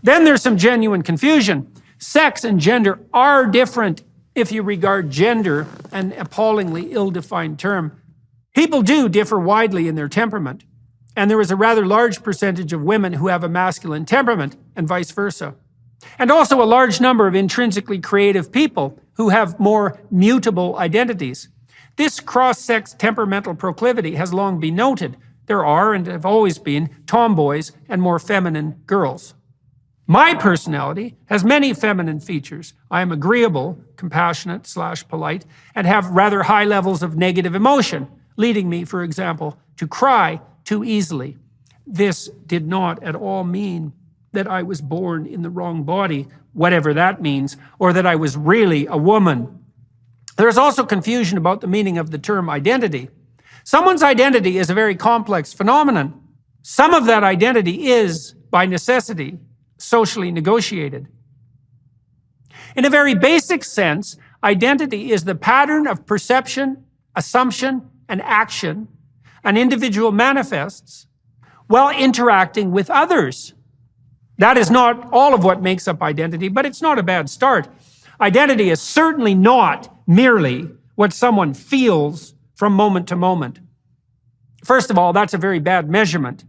Then there's some genuine confusion. Sex and gender are different if you regard gender an appallingly ill-defined term. People do differ widely in their temperament, and there is a rather large percentage of women who have a masculine temperament, and vice versa. And also a large number of intrinsically creative people who have more mutable identities. This cross-sex temperamental proclivity has long been noted. There are, and have always been, tomboys and more feminine girls. My personality has many feminine features. I am agreeable, compassionate/polite, and have rather high levels of negative emotion, leading me, for example, to cry too easily. This did not at all mean that I was born in the wrong body, whatever that means, or that I was really a woman. There is also confusion about the meaning of the term identity. Someone's identity is a very complex phenomenon. Some of that identity is, by necessity, socially negotiated. In a very basic sense, identity is the pattern of perception, assumption, and action an individual manifests while interacting with others. That is not all of what makes up identity, but it's not a bad start. Identity is certainly not merely what someone feels from moment to moment. First of all, that's a very bad measurement,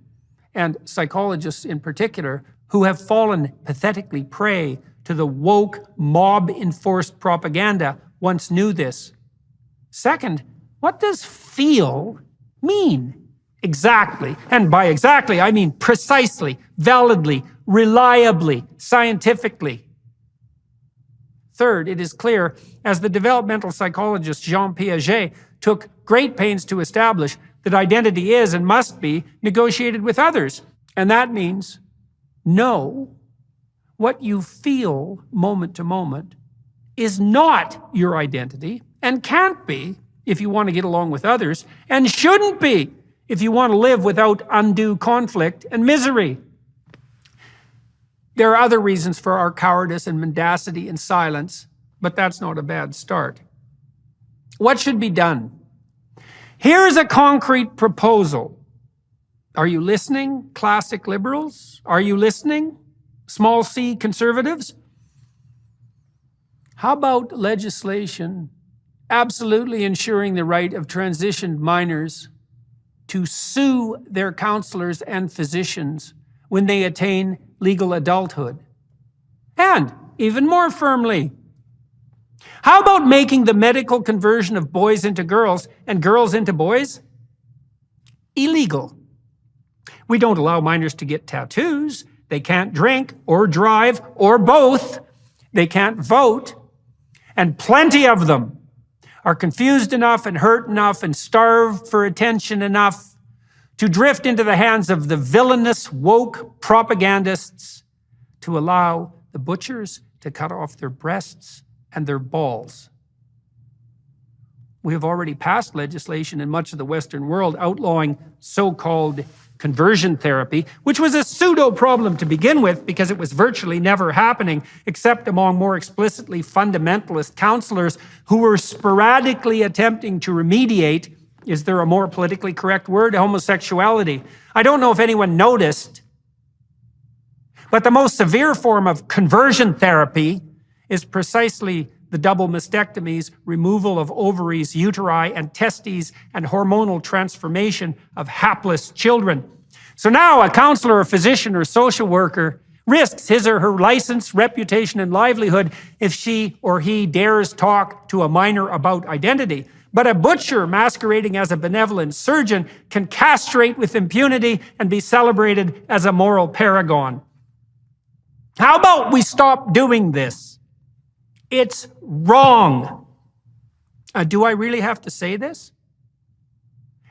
and psychologists in particular, who have fallen pathetically prey to the woke, mob-enforced propaganda, once knew this. Second, what does feel mean? Exactly, and by exactly, I mean precisely, validly, reliably, scientifically. Third, it is clear, as the developmental psychologist Jean Piaget took great pains to establish, that identity is and must be negotiated with others. And that means know what you feel moment to moment is not your identity and can't be if you want to get along with others, and shouldn't be if you want to live without undue conflict and misery. There are other reasons for our cowardice and mendacity and silence, but that's not a bad start. What should be done? Here's a concrete proposal. Are you listening, classic liberals? Are you listening, small c conservatives? How about legislation absolutely ensuring the right of transitioned minors to sue their counselors and physicians when they attain legal adulthood? And even more firmly, how about making the medical conversion of boys into girls and girls into boys illegal? We don't allow minors to get tattoos. They can't drink or drive or both. They can't vote. And plenty of them are confused enough and hurt enough and starved for attention enough to drift into the hands of the villainous woke propagandists to allow the butchers to cut off their breasts and their balls. We have already passed legislation in much of the Western world outlawing so-called conversion therapy, which was a pseudo-problem to begin with because it was virtually never happening except among more explicitly fundamentalist counselors who were sporadically attempting to remediate, is there a more politically correct word, homosexuality. I don't know if anyone noticed, but the most severe form of conversion therapy is precisely the double mastectomies, removal of ovaries, uteri, and testes, and hormonal transformation of hapless children. So now a counselor, or physician, or social worker risks his or her license, reputation, and livelihood if she or he dares talk to a minor about identity. But a butcher masquerading as a benevolent surgeon can castrate with impunity and be celebrated as a moral paragon. How about we stop doing this? It's wrong. Do I really have to say this?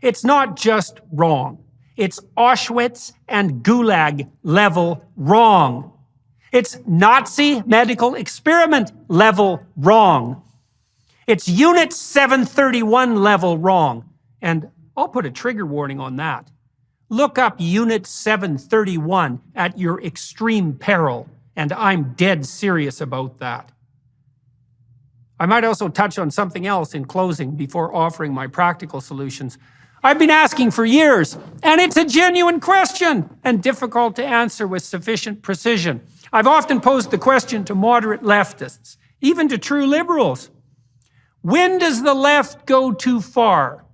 It's not just wrong. It's Auschwitz and Gulag level wrong. It's Nazi medical experiment level wrong. It's Unit 731 level wrong. And I'll put a trigger warning on that. Look up Unit 731 at your extreme peril, and I'm dead serious about that. I might also touch on something else in closing before offering my practical solutions. I've been asking for years, and it's a genuine question and difficult to answer with sufficient precision. I've often posed the question to moderate leftists, even to true liberals. When does the left go too far?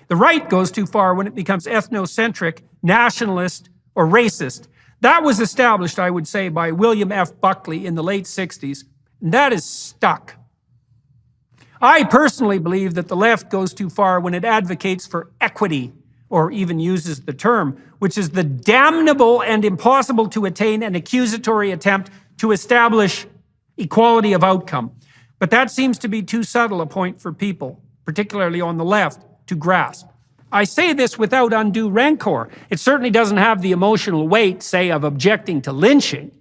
The right goes too far when it becomes ethnocentric, nationalist, or racist. That was established, I would say, by William F. Buckley in the late 60s, and that is stuck. I personally believe that the left goes too far when it advocates for equity, or even uses the term, which is the damnable and impossible to attain and accusatory attempt to establish equality of outcome. But that seems to be too subtle a point for people, particularly on the left, to grasp. I say this without undue rancor. It certainly doesn't have the emotional weight, say, of objecting to lynching.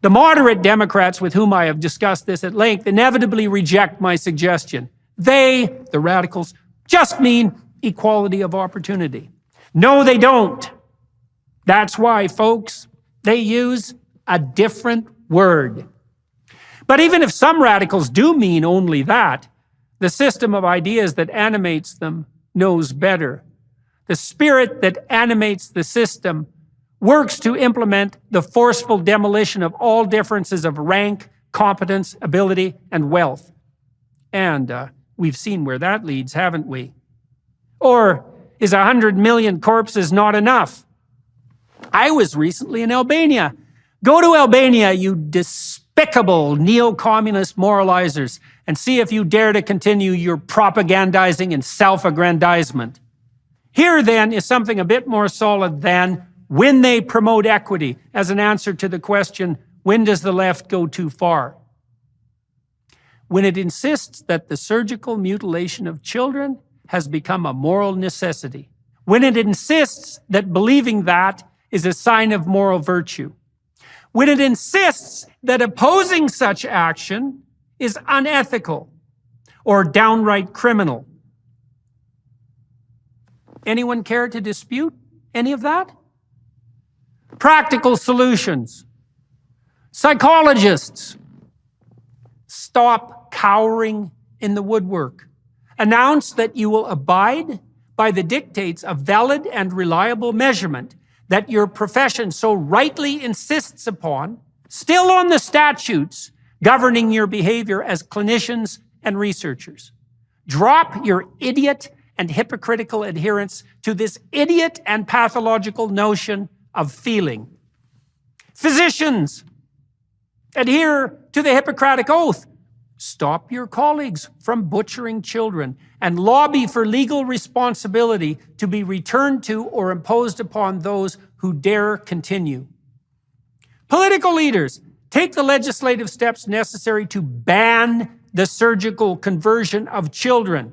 The moderate Democrats with whom I have discussed this at length inevitably reject my suggestion. They, the radicals, just mean equality of opportunity. No, they don't. That's why, folks, they use a different word. But even if some radicals do mean only that, the system of ideas that animates them knows better. The spirit that animates the system works to implement the forceful demolition of all differences of rank, competence, ability, and wealth. And we've seen where that leads, haven't we? Or is 100 million corpses not enough? I was recently in Albania. Go to Albania, you despicable neo-communist moralizers, and see if you dare to continue your propagandizing and self-aggrandizement. Here, then, is something a bit more solid than when they promote equity as an answer to the question, when does the left go too far? When it insists that the surgical mutilation of children has become a moral necessity. When it insists that believing that is a sign of moral virtue. When it insists that opposing such action is unethical or downright criminal. Anyone care to dispute any of that? Practical solutions. Psychologists, stop cowering in the woodwork. Announce that you will abide by the dictates of valid and reliable measurement that your profession so rightly insists upon, still on the statutes governing your behavior as clinicians and researchers. Drop your idiot and hypocritical adherence to this idiot and pathological notion of feeling. Physicians, adhere to the Hippocratic Oath. Stop your colleagues from butchering children and lobby for legal responsibility to be returned to or imposed upon those who dare continue. Political leaders, take the legislative steps necessary to ban the surgical conversion of children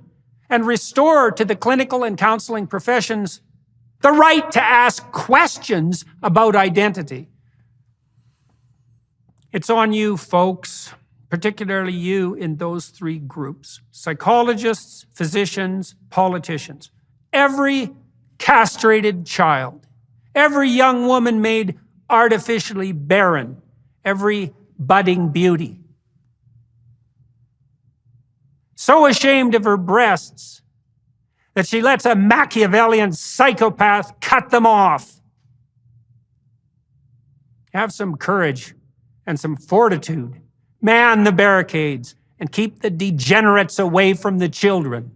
and restore to the clinical and counseling professions the right to ask questions about identity. It's on you, folks, particularly you in those three groups: psychologists, physicians, politicians. Every castrated child, every young woman made artificially barren, every budding beauty, so ashamed of her breasts that she lets a Machiavellian psychopath cut them off. Have some courage and some fortitude. Man the barricades and keep the degenerates away from the children.